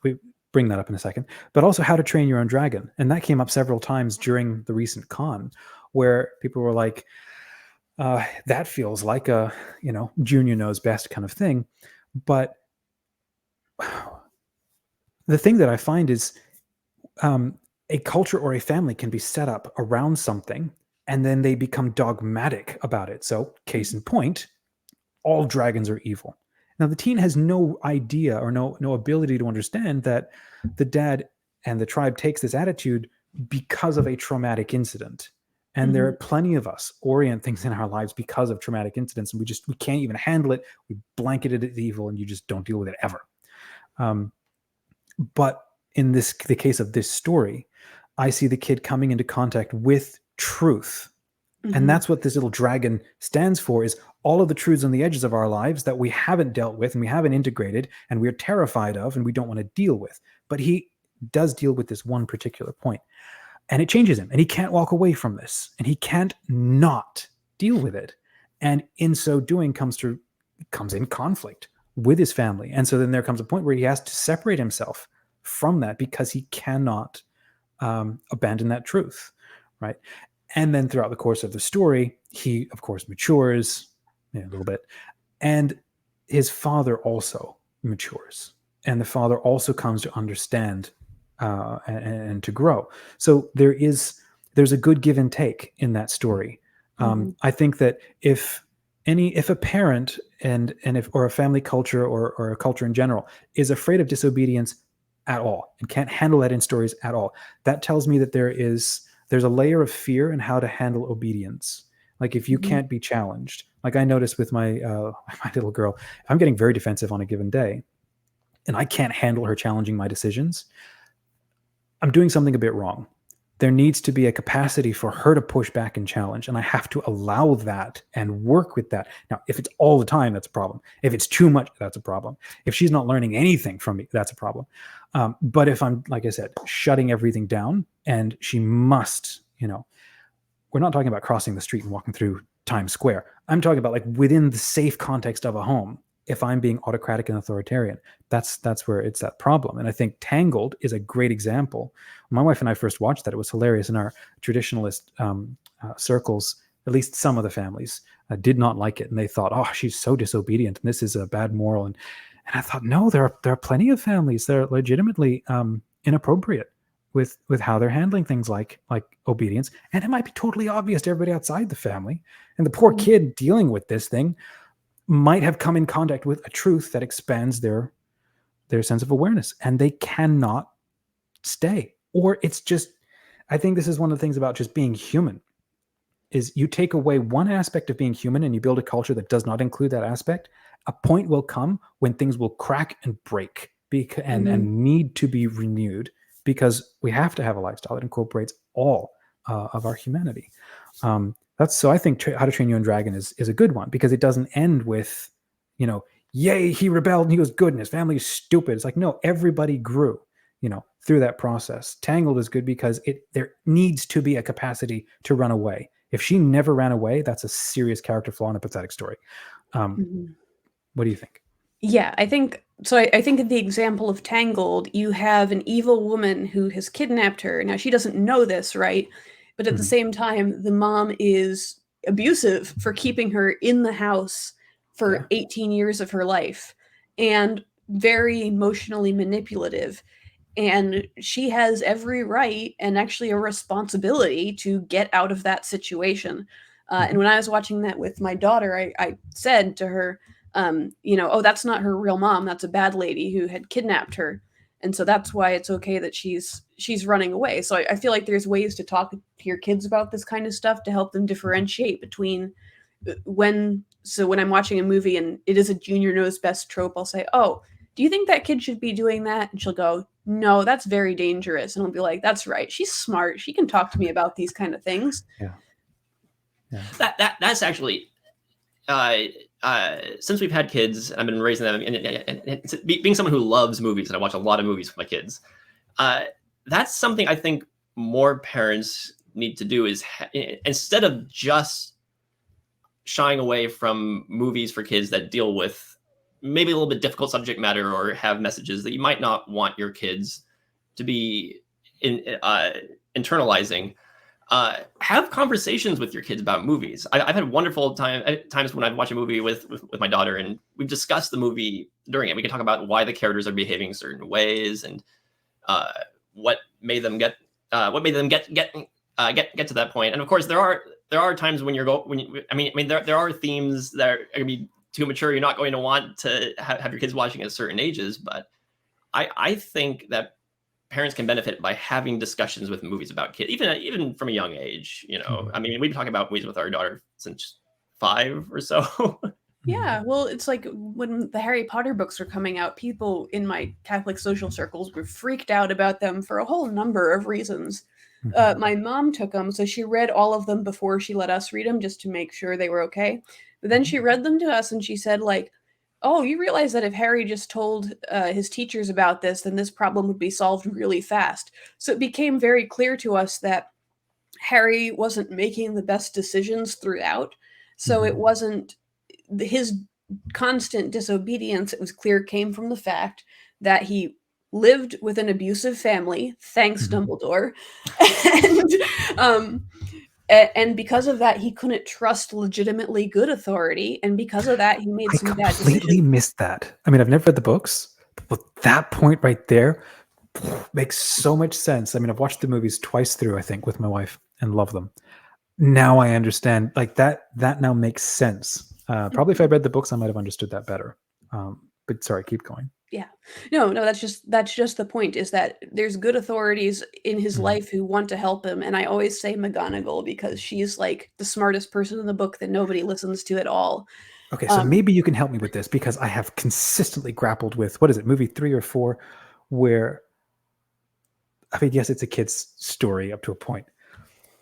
We bring that up in a second. But also How to Train Your Own Dragon, and that came up several times during the recent con, where people were like, "That feels like a junior knows best kind of thing." But the thing that I find is, a culture or a family can be set up around something, and then they become dogmatic about it. So, case in point, all dragons are evil. Now, the teen has no idea or no ability to understand that the dad and the tribe takes this attitude because of a traumatic incident. And there are plenty of us orient things in our lives because of traumatic incidents, and we can't even handle it. We blanket it as evil, and you just don't deal with it ever. But in the case of this story, I see the kid coming into contact with truth. And that's what this little dragon stands for, is all of the truths on the edges of our lives that we haven't dealt with and we haven't integrated and we're terrified of and we don't want to deal with. But he does deal with this one particular point, and it changes him, and he can't walk away from this, and he can't not deal with it. And in so doing comes in conflict with his family. And so then there comes a point where he has to separate himself from that because he cannot abandon that truth, right? And then throughout the course of the story, he, of course, matures a little bit. And his father also matures. And the father also comes to understand and to grow. So there's a good give and take in that story. I think that if a parent or a family culture or a culture in general is afraid of disobedience at all and can't handle that in stories at all, that tells me that there's a layer of fear in how to handle obedience. Like if you can't be challenged, like I noticed with my little girl, I'm getting very defensive on a given day and I can't handle her challenging my decisions, I'm doing something a bit wrong. There needs to be a capacity for her to push back and challenge, and I have to allow that and work with that. Now, if it's all the time, that's a problem. If it's too much, that's a problem. If she's not learning anything from me, that's a problem. But if I'm, like I said, shutting everything down and she must, we're not talking about crossing the street and walking through Times Square. I'm talking about like within the safe context of a home. If I'm being autocratic and authoritarian, that's where it's that problem. And I think Tangled is a great example. My wife and I first watched that. It was hilarious. In our traditionalist circles, at least some of the families did not like it. And they thought, oh, she's so disobedient and this is a bad moral. And I thought, no, there are plenty of families that are legitimately inappropriate with how they're handling things like obedience. And it might be totally obvious to everybody outside the family. And the poor kid dealing with this thing might have come in contact with a truth that expands their sense of awareness, and they cannot stay. Or it's just, I think this is one of the things about just being human, is you take away one aspect of being human and you build a culture that does not include that aspect. A point will come when things will crack and break and need to be renewed, because we have to have a lifestyle that incorporates all of our humanity. So I think How to Train Your Own Dragon is a good one, because it doesn't end with, yay, he rebelled and he was good and his family is stupid. It's like, no, everybody grew. through that process. Tangled is good because there needs to be a capacity to run away. If she never ran away, that's a serious character flaw in a pathetic story. What do you think? Yeah, I think so. I think in the example of Tangled, you have an evil woman who has kidnapped her. Now, she doesn't know this, right? But at the same time, the mom is abusive for keeping her in the house for 18 years of her life and very emotionally manipulative. And she has every right and actually a responsibility to get out of that situation. And when I was watching that with my daughter, I said to her, oh, that's not her real mom. That's a bad lady who had kidnapped her. And so that's why it's okay that she's running away. So I feel like there's ways to talk to your kids about this kind of stuff to help them differentiate between when I'm watching a movie and it is a junior knows best trope, I'll say, oh, do you think that kid should be doing that? And she'll go, no, that's very dangerous. And I'll be like, that's right. She's smart. She can talk to me about these kind of things. Yeah. That's actually, since we've had kids, I've been raising them, and being someone who loves movies, and I watch a lot of movies with my kids, that's something I think more parents need to do is instead of just shying away from movies for kids that deal with maybe a little bit difficult subject matter or have messages that you might not want your kids to be internalizing, have conversations with your kids about movies. I've had wonderful times when I've watched a movie with my daughter, and we've discussed the movie during it. We can talk about why the characters are behaving certain ways and what made them get to that point. And of course, there are times when there are themes that are going to be too mature. You're not going to want to have your kids watching at certain ages, but I think that parents can benefit by having discussions with movies about kids, even from a young age. I mean, we've been talking about movies with our daughter since 5 or so. Yeah, well, it's like when the Harry Potter books were coming out, people in my Catholic social circles were freaked out about them for a whole number of reasons. My mom took them, so she read all of them before she let us read them just to make sure they were okay. But then she read them to us and she said, like, oh, you realize that if Harry just told his teachers about this, then this problem would be solved really fast. So it became very clear to us that Harry wasn't making the best decisions throughout. So it wasn't his constant disobedience. It was clear came from the fact that he lived with an abusive family, thanks Dumbledore, and because of that, he couldn't trust legitimately good authority, and because of that, he made some bad decisions. I completely missed that. I mean, I've never read the books, but that point right there makes so much sense. I mean, I've watched the movies twice through, I think, with my wife, and love them. Now I understand, like that now makes sense. Probably if I read the books, I might have understood that better. But sorry, keep going. Yeah. No, that's just the point, is that there's good authorities in his life who want to help him. And I always say McGonagall because she's like the smartest person in the book that nobody listens to at all. Okay, so maybe you can help me with this, because I have consistently grappled with, what is it, movie 3 or 4, where, I mean, yes, it's a kid's story up to a point,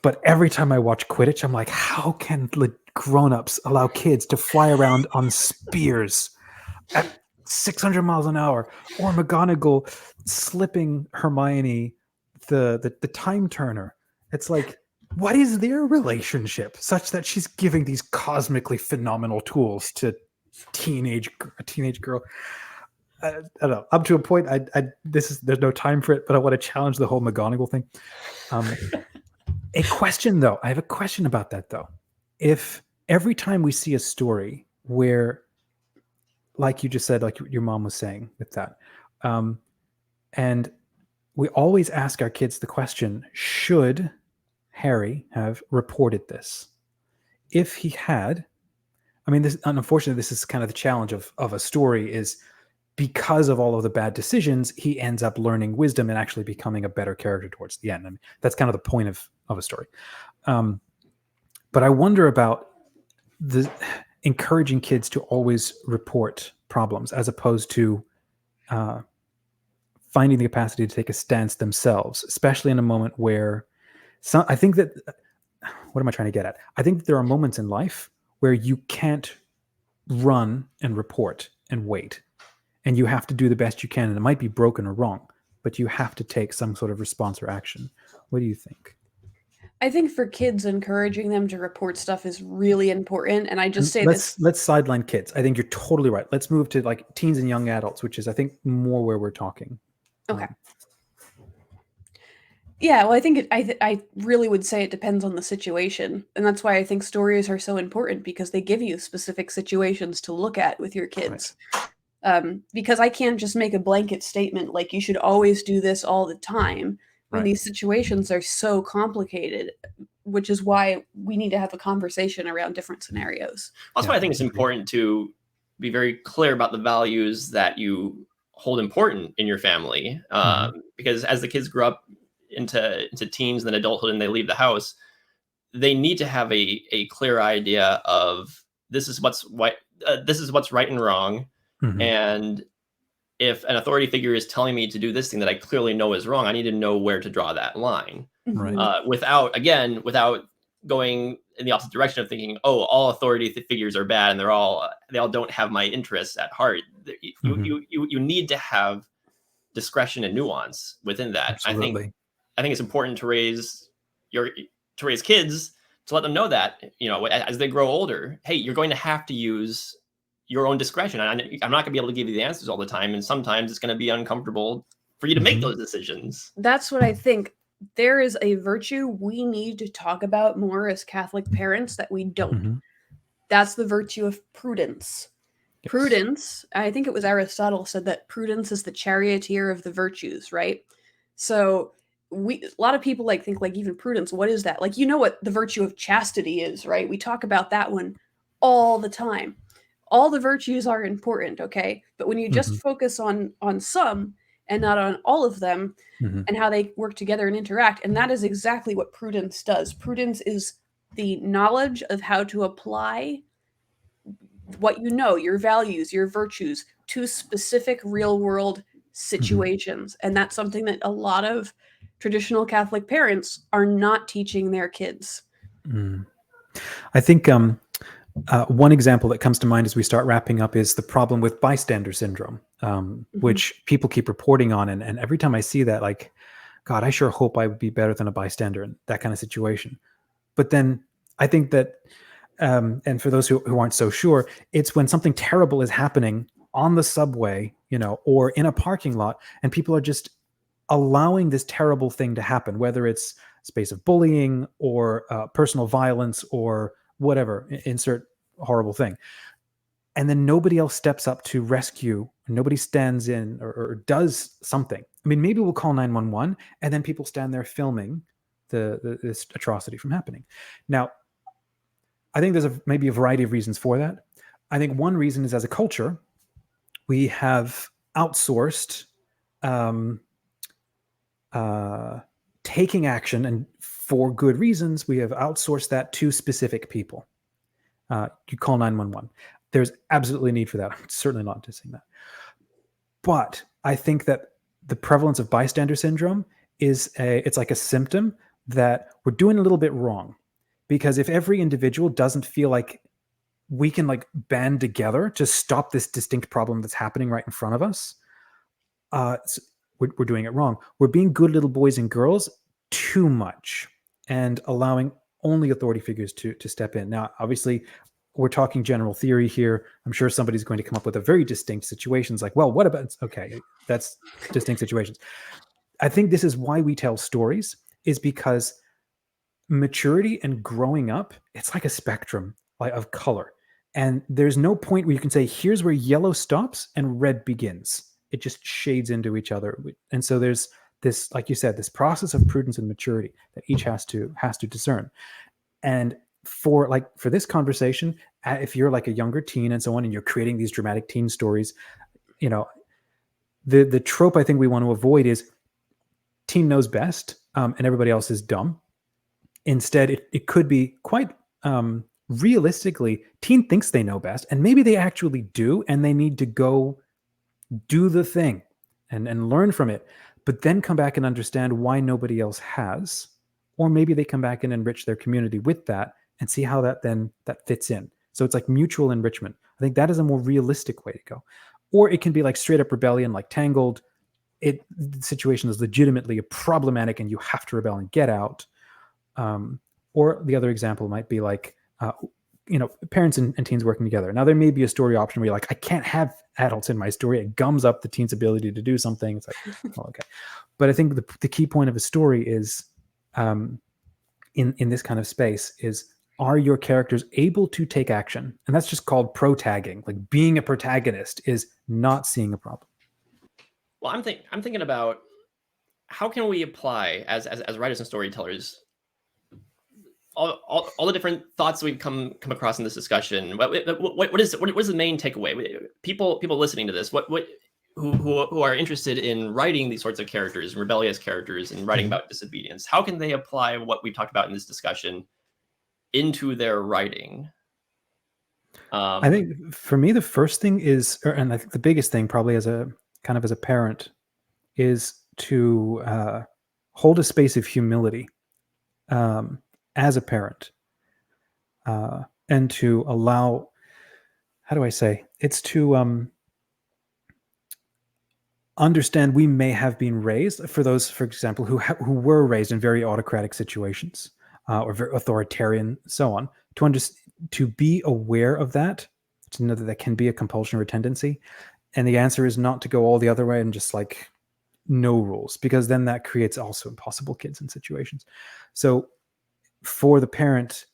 but every time I watch Quidditch, I'm like, how can grown-ups allow kids to fly around on spears at 600 miles an hour, or McGonagall slipping Hermione the time turner? It's like, what is their relationship such that she's giving these cosmically phenomenal tools to a teenage girl? I don't know. Up to a point, there's no time for it, but I want to challenge the whole McGonagall thing. A question though, I have a question about that though. If every time we see a story where, like you just said, like your mom was saying with that, and we always ask our kids the question, should Harry have reported this? If he had, I mean, unfortunately, this is kind of the challenge of a story, is because of all of the bad decisions, he ends up learning wisdom and actually becoming a better character towards the end. I mean, that's kind of the point of a story. But I wonder about the encouraging kids to always report problems as opposed to finding the capacity to take a stance themselves, especially in a moment where I think that, what am I trying to get at? I think that there are moments in life where you can't run and report and wait, and you have to do the best you can, and it might be broken or wrong, but you have to take some sort of response or action. What do you think? I think for kids, encouraging them to report stuff is really important. And I just say this. Let's sideline kids. I think you're totally right. Let's move to like teens and young adults, which is, I think, more where we're talking. Okay. Yeah, well, I think I really would say it depends on the situation. And that's why I think stories are so important, because they give you specific situations to look at with your kids. Because I can't just make a blanket statement like you should always do this all the time when these situations are so complicated, which is why we need to have a conversation around different scenarios. That's why I think it's important to be very clear about the values that you hold important in your family. Because as the kids grow up into teens and then adulthood and they leave the house, they need to have a clear idea of this is what's right and wrong. And if an authority figure is telling me to do this thing that I clearly know is wrong, I need to know where to draw that line. Without going in the opposite direction of thinking, oh, all authority figures are bad and they all don't have my interests at heart. You need to have discretion and nuance within that. Absolutely. I think it's important to raise kids, to let them know that, as they grow older, hey, you're going to have to use your own discretion. I'm not going to be able to give you the answers all the time. And sometimes it's going to be uncomfortable for you to make those decisions. That's what I think. There is a virtue we need to talk about more as Catholic parents that we don't. That's the virtue of prudence. Yes. Prudence, I think it was Aristotle said that prudence is the charioteer of the virtues, right? So a lot of people think even prudence, what is that? What the virtue of chastity is, right? We talk about that one all the time. All the virtues are important, okay? But when you just focus on some and not on all of them and how they work together and interact, and that is exactly what prudence does. Prudence is the knowledge of how to apply what your values, your virtues, to specific real-world situations. And that's something that a lot of traditional Catholic parents are not teaching their kids. I think one example that comes to mind as we start wrapping up is the problem with bystander syndrome, which people keep reporting on. And every time I see that, God, I sure hope I would be better than a bystander in that kind of situation. But then I think that, and for those who aren't so sure, it's when something terrible is happening on the subway, or in a parking lot, and people are just allowing this terrible thing to happen, whether it's a space of bullying or personal violence or whatever, insert horrible thing. And then nobody else steps up to rescue, nobody stands in or does something. I mean, maybe we'll call 911 and then people stand there filming this atrocity from happening. Now, I think there's maybe a variety of reasons for that. I think one reason is, as a culture, we have outsourced taking action, and for good reasons, we have outsourced that to specific people. You call 911. There's absolutely a need for that. I'm certainly not dissing that. But I think that the prevalence of bystander syndrome it's like a symptom that we're doing a little bit wrong. Because if every individual doesn't feel like we can band together to stop this distinct problem that's happening right in front of us, we're doing it wrong. We're being good little boys and girls too much and allowing only authority figures to step in. Now, obviously, we're talking general theory here. I'm sure somebody's going to come up with a very distinct situations what about, okay, that's distinct situations. I think this is why we tell stories, is because maturity and growing up, it's like a spectrum of color. And there's no point where you can say, here's where yellow stops and red begins. It just shades into each other. And so there's this, like you said, this process of prudence and maturity that each has to discern. And for this conversation, if you're a younger teen and so on, and you're creating these dramatic teen stories, the trope I think we want to avoid is teen knows best and everybody else is dumb. Instead, it could be quite realistically, teen thinks they know best, and maybe they actually do, and they need to go do the thing and learn from it, but then come back and understand why nobody else has. Or maybe they come back and enrich their community with that and see how that fits in. So it's like mutual enrichment. I think that is a more realistic way to go. Or it can be straight up rebellion, like Tangled. the situation is legitimately problematic and you have to rebel and get out. Or the other example might be like, parents and teens working together. Now there may be a story option where you're like, I can't have adults in my story. It gums up the teen's ability to do something. It's like, well, okay. But I think the key point of a story is, in this kind of space, is, are your characters able to take action? And that's just called protagging. Like, being a protagonist is not seeing a problem. Well, I'm thinking about how can we apply as writers and storytellers all the different thoughts we've come across in this discussion. What is the main takeaway? People listening to this, who are interested in writing these sorts of characters, rebellious characters, and writing about disobedience, how can they apply what we've talked about in this discussion into their writing? I think for me, the first thing is, and I think the biggest thing probably as a parent, is to hold a space of humility as a parent, and to allow, how do I say, it's to understand we may have been raised, for those, for example, who were raised in very autocratic situations, or very authoritarian, so on, to be aware of that, to know that that can be a compulsion or a tendency. And the answer is not to go all the other way and just like no rules, because then that creates also impossible kids in situations. So for the parent,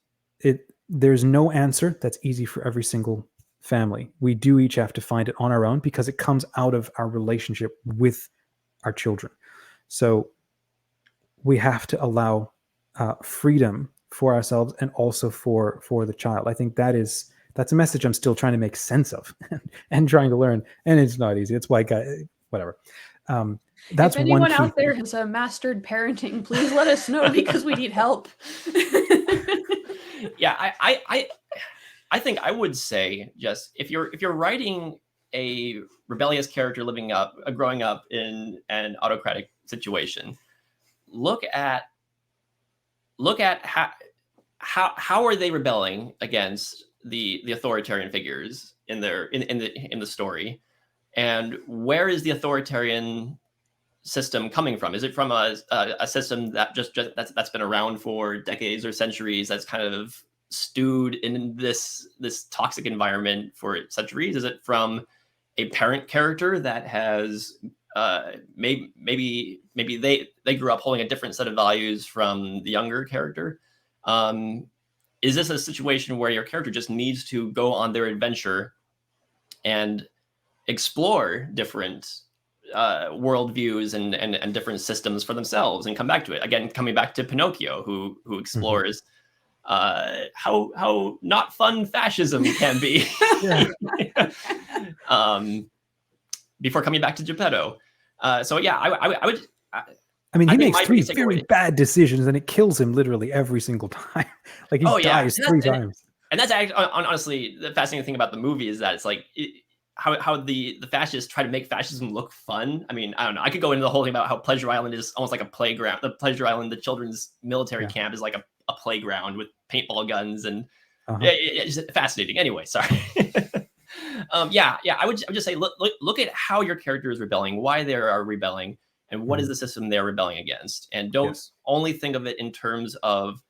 there's no answer that's easy for every single family. We do each have to find it on our own, because it comes out of our relationship with our children. So we have to allow freedom for ourselves and also for the child. I think that's a message I'm still trying to make sense of and trying to learn. And it's not easy. It's why whatever. That's if anyone one out there has mastered parenting, please let us know, because we need help. Yeah, I think I would say, just if you're writing a rebellious character growing up in an autocratic situation, look at how are they rebelling against the authoritarian figures in the story, and where is the authoritarian system coming from? Is it from a system that's been around for decades or centuries, that's kind of stewed in this toxic environment for centuries? Is it from a parent character that has maybe they grew up holding a different set of values from the younger character? Is this a situation where your character just needs to go on their adventure and explore different worldviews and different systems for themselves and come back to it? Again, coming back to Pinocchio, who explores how not fun fascism can be. Before coming back to Geppetto. So yeah, I would. I mean, he makes three very bad decisions, and it kills him literally every single time. Like, he dies three times. And that's actually, honestly, the fascinating thing about the movie is that it's like how the fascists try to make fascism look fun. I mean, I don't know. I could go into the whole thing about how Pleasure Island is almost like a playground. The Pleasure Island, the children's military camp, is like a playground with paintball guns, and it's fascinating. Anyway, sorry. I would just say look at how your character is rebelling, why they are rebelling, and what is the system they're rebelling against. And don't only think of it in terms of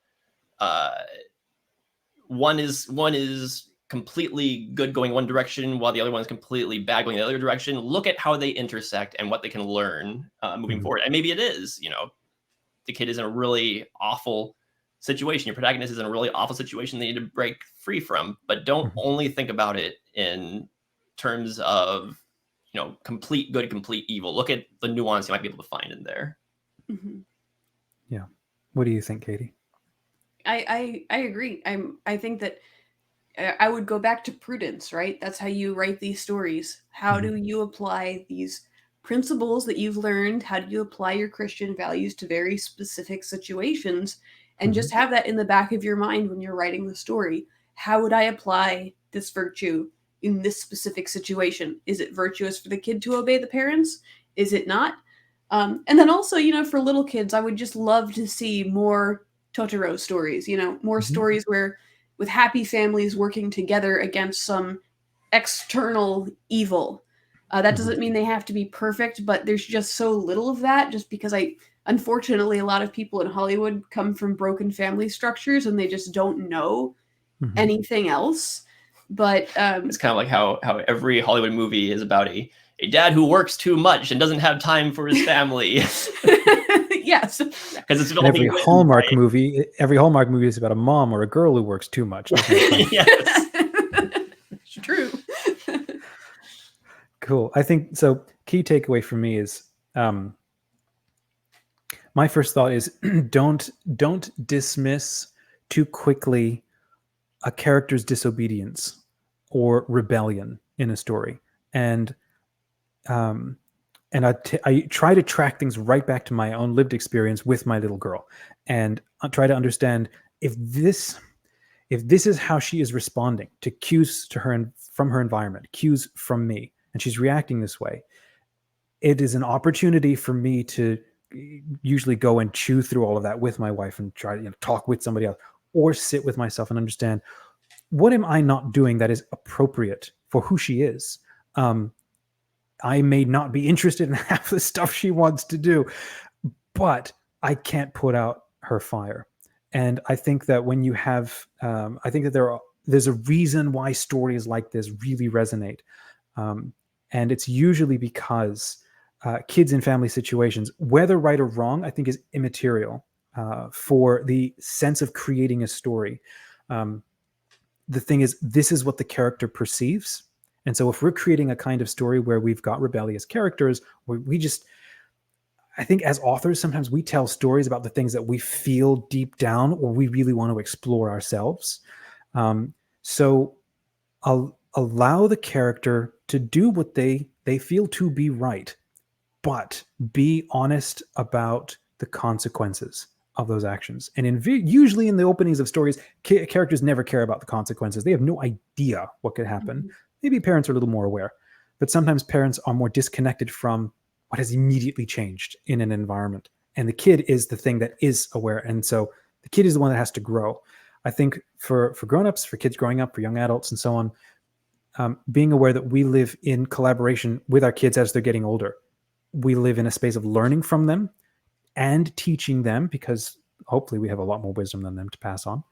one is completely good going one direction while the other one is completely bad going the other direction. Look at how they intersect and what they can learn moving forward. And maybe it is, the kid is in a really awful situation. Your protagonist is in a really awful situation they need to break free from. But don't only think about it in terms of complete good, complete evil. Look at the nuance you might be able to find in there. Yeah. What do you think, Katy? I agree. I think that I would go back to prudence, right? That's how you write these stories. How do you apply these principles that you've learned? How do you apply your Christian values to very specific situations? And just have that in the back of your mind when you're writing the story. How would I apply this virtue in this specific situation? Is it virtuous for the kid to obey the parents? Is it not? And then also, for little kids, I would just love to see more Totoro stories, more stories where with happy families working together against some external evil. That doesn't mean they have to be perfect, but there's just so little of that, just because unfortunately, a lot of people in Hollywood come from broken family structures and they just don't know anything else. But it's kind of like how every Hollywood movie is about a dad who works too much and doesn't have time for his family. Yes, because it's every Hallmark movie. Every Hallmark movie is about a mom or a girl who works too much. Yes, it's true. Cool. I think so. Key takeaway for me is my first thought is don't dismiss too quickly a character's disobedience or rebellion in a story, and I try to track things right back to my own lived experience with my little girl, and I try to understand if this is how she is responding to cues to her from her environment, cues from me, and she's reacting this way. It is an opportunity for me to usually go and chew through all of that with my wife and try to talk with somebody else, or sit with myself and understand, what am I not doing that is appropriate for who she is? I may not be interested in half the stuff she wants to do, but I can't put out her fire. And I think that when you have, I think that there's a reason why stories like this really resonate. And it's usually because kids in family situations, whether right or wrong, I think is immaterial for the sense of creating a story. The thing is, this is what the character perceives. And so if we're creating a kind of story where we've got rebellious characters, I think as authors, sometimes we tell stories about the things that we feel deep down or we really want to explore ourselves. So I'll allow the character to do what they feel to be right, but be honest about the consequences of those actions. And usually in the openings of stories, characters never care about the consequences. They have no idea what could happen. Mm-hmm. Maybe parents are a little more aware, but sometimes parents are more disconnected from what has immediately changed in an environment. And the kid is the thing that is aware. And so the kid is the one that has to grow. I think for grownups, for kids growing up, for young adults and so on, being aware that we live in collaboration with our kids as they're getting older. We live in a space of learning from them and teaching them, because hopefully we have a lot more wisdom than them to pass on.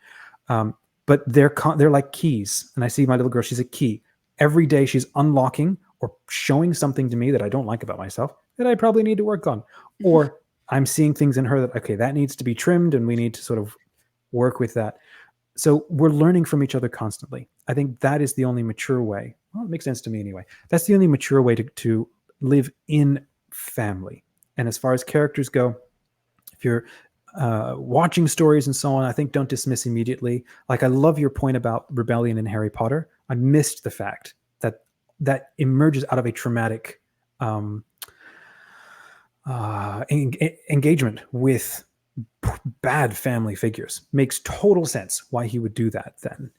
But they're like keys. And I see my little girl, she's a key. Every day she's unlocking or showing something to me that I don't like about myself that I probably need to work on. Or I'm seeing things in her that, okay, that needs to be trimmed and we need to sort of work with that. So we're learning from each other constantly. I think that is the only mature way. Well, it makes sense to me anyway. That's the only mature way to live in family. And as far as characters go, if you're watching stories and so on, I think don't dismiss immediately. Like, I love your point about rebellion in Harry Potter. I missed the fact that emerges out of a traumatic engagement with bad family figures. Makes total sense why he would do that then.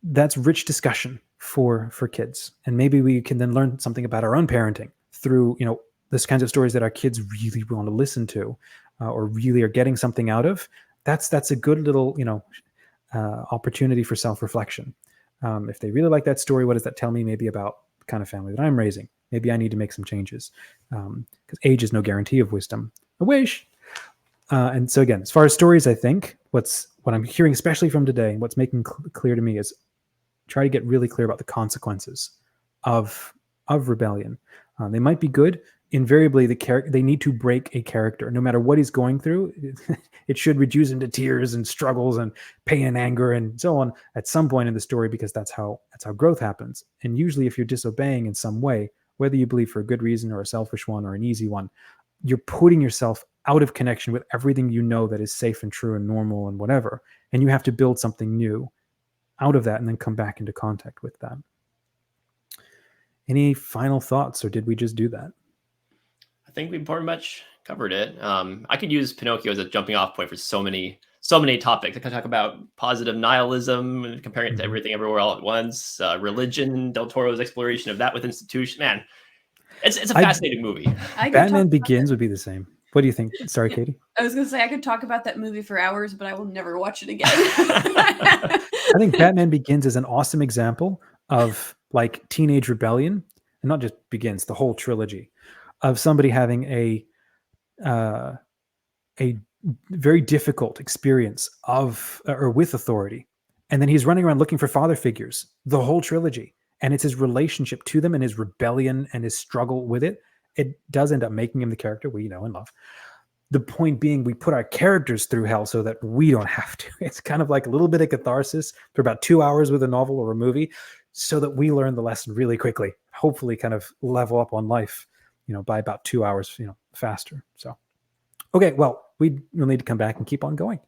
That's rich discussion for kids. And maybe we can then learn something about our own parenting through, this kinds of stories that our kids really want to listen to or really are getting something out of. That's a good little, opportunity for self-reflection. If they really like that story, what does that tell me maybe about the kind of family that I'm raising? Maybe I need to make some changes, because age is no guarantee of wisdom. I wish. And so again, as far as stories, I think what I'm hearing, especially from today, what's making clear to me is try to get really clear about the consequences of rebellion. They might be good. Invariably, they need to break a character, no matter what he's going through. It should reduce him to tears and struggles and pain and anger and so on at some point in the story, because that's how growth happens. And usually, if you're disobeying in some way, whether you believe for a good reason or a selfish one or an easy one, you're putting yourself out of connection with everything that is safe and true and normal and whatever. And you have to build something new out of that and then come back into contact with that. Any final thoughts, or did we just do that? I think we pretty much covered it. I could use Pinocchio as a jumping off point for so many topics. I could talk about positive nihilism and comparing it to Everything Everywhere All at Once, religion, Del Toro's exploration of that with Institution. Man, it's a fascinating movie. Batman Begins would be the same. What do you think? Sorry, Katie. I was going to say I could talk about that movie for hours, but I will never watch it again. I think Batman Begins is an awesome example of like teenage rebellion, and not just begins, the whole trilogy of somebody having a very difficult experience of or with authority, and then he's running around looking for father figures the whole trilogy, and it's his relationship to them and his rebellion and his struggle with it. It does end up making him the character we know and love. The point being, we put our characters through hell so that we don't have to. It's kind of like a little bit of catharsis for about 2 hours with a novel or a movie, so that we learn the lesson really quickly, hopefully kind of level up on life, by about 2 hours, faster. So, okay, well, we'll need to come back and keep on going.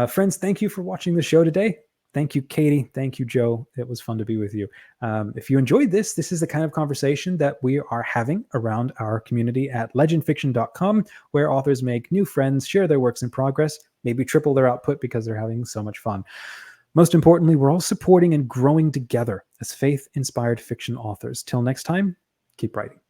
Friends, thank you for watching the show today. Thank you, Katy. Thank you, Joe. It was fun to be with you. If you enjoyed this is the kind of conversation that we are having around our community at legendfiction.com, where authors make new friends, share their works in progress, maybe triple their output because they're having so much fun. Most importantly, we're all supporting and growing together as faith-inspired fiction authors. Till next time, keep writing.